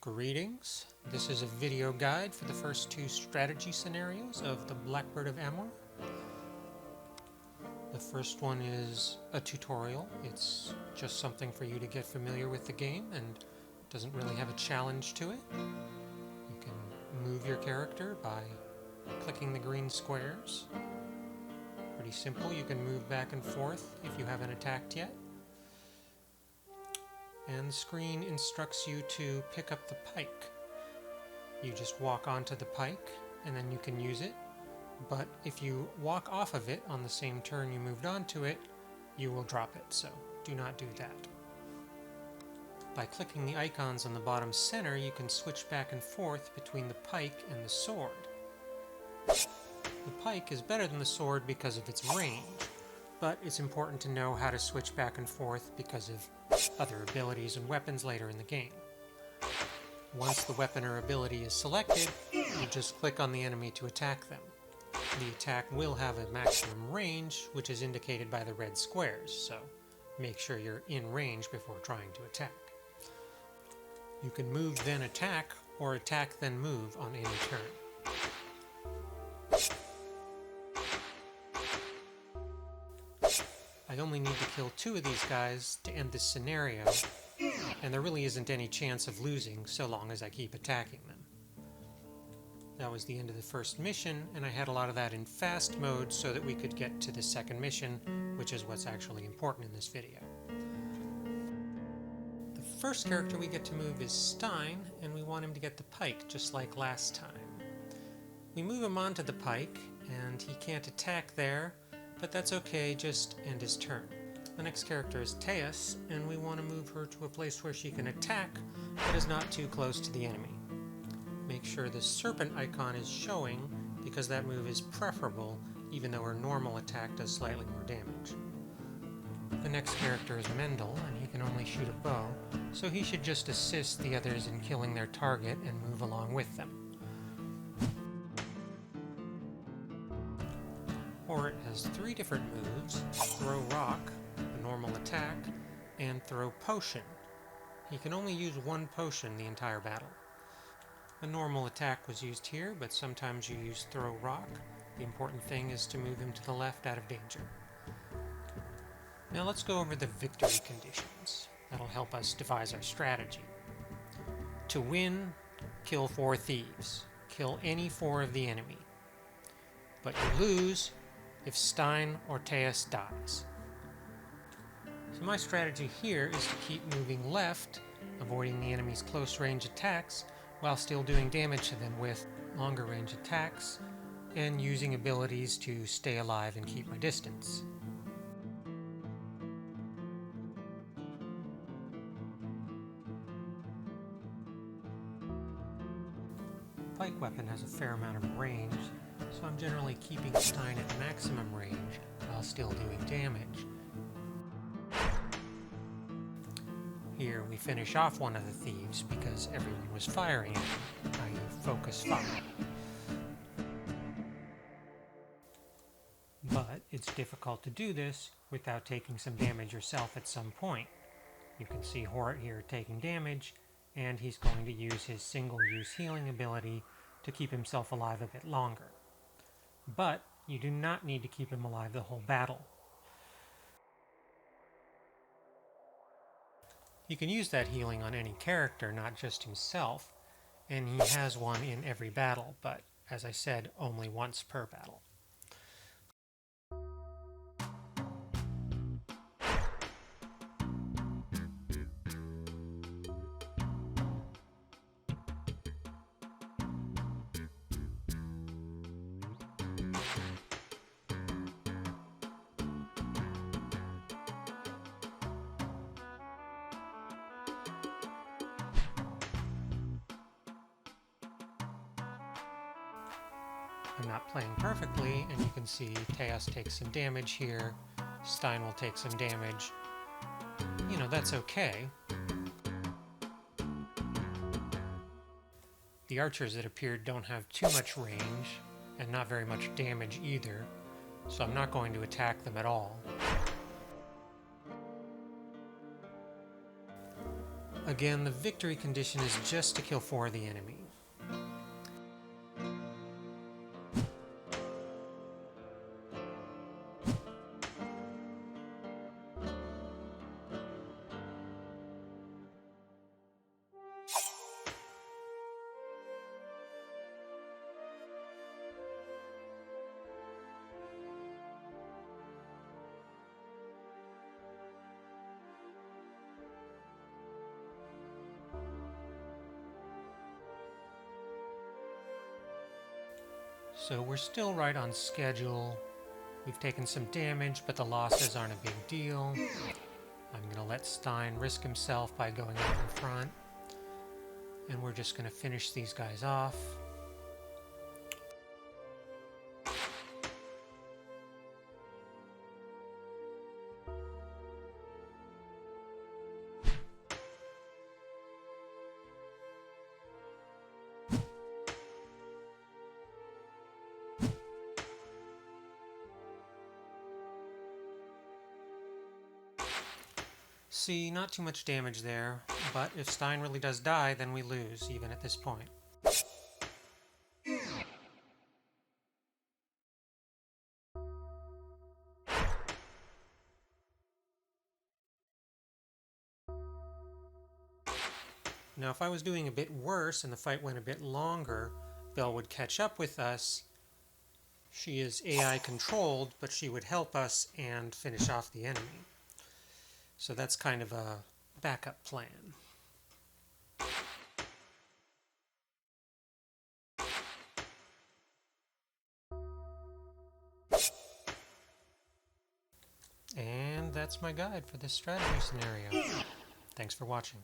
Greetings. This is a video guide for the first two strategy scenarios of the Blackbird of Amor. The first one is a tutorial. It's just something for you to get familiar with the game and doesn't really have a challenge to it. You can move your character by clicking the green squares. Pretty simple. You can move back and forth if you haven't attacked yet. And the screen instructs you to pick up the pike. You just walk onto the pike and then you can use it, but if you walk off of it on the same turn you moved onto it, you will drop it, so do not do that. By clicking the icons on the bottom center, you can switch back and forth between the pike and the sword. The pike is better than the sword because of its range, but it's important to know how to switch back and forth because of other abilities and weapons later in the game. Once the weapon or ability is selected, you just click on the enemy to attack them. The attack will have a maximum range, which is indicated by the red squares, so make sure you're in range before trying to attack. You can move then attack, or attack then move on any turn. I only need to kill 2 of these guys to end this scenario, and there really isn't any chance of losing so long as I keep attacking them. That was the end of the first mission, and I had a lot of that in fast mode so that we could get to the second mission, which is what's actually important in this video. The first character we get to move is Stein, and we want him to get the pike, just like last time. We move him onto the pike, and he can't attack there, but that's okay, just end his turn. The next character is Teas, and we want to move her to a place where she can attack, but is not too close to the enemy. Make sure the serpent icon is showing, because that move is preferable, even though her normal attack does slightly more damage. The next character is Mendel, and he can only shoot a bow, so he should just assist the others in killing their target and move along with them. Or it has 3 different moves: throw rock, a normal attack, and throw potion. He can only use 1 potion the entire battle. A normal attack was used here, but sometimes you use throw rock. The important thing is to move him to the left out of danger. Now let's go over the victory conditions. That'll help us devise our strategy. To win, kill 4 thieves. Kill any 4 of the enemy. But you lose if Stein or Teas dies. So my strategy here is to keep moving left, avoiding the enemy's close range attacks, while still doing damage to them with longer range attacks, and using abilities to stay alive and keep my distance. Pike weapon has a fair amount of range, so I'm generally keeping Stein at maximum range while still doing damage. Here we finish off one of the thieves because everyone was firing at him, i.e. focus fire. But it's difficult to do this without taking some damage yourself at some point. You can see Horit here taking damage, and he's going to use his single-use healing ability to keep himself alive a bit longer. But you do not need to keep him alive the whole battle. You can use that healing on any character, not just himself, and he has one in every battle, but as I said, only once per battle. I'm not playing perfectly, and you can see Teas takes some damage here, Stein will take some damage. You know, that's okay. The archers that appeared don't have too much range, and not very much damage either, so I'm not going to attack them at all. Again, the victory condition is just to kill 4 of the enemy. So we're still right on schedule. We've taken some damage, but the losses aren't a big deal. I'm going to let Stein risk himself by going out in front. And we're just going to finish these guys off. See, not too much damage there, but if Stein really does die, then we lose, even at this point. Now, if I was doing a bit worse and the fight went a bit longer, Belle would catch up with us. She is AI controlled, but she would help us and finish off the enemy. So that's kind of a backup plan. And that's my guide for this strategy scenario. Thanks for watching.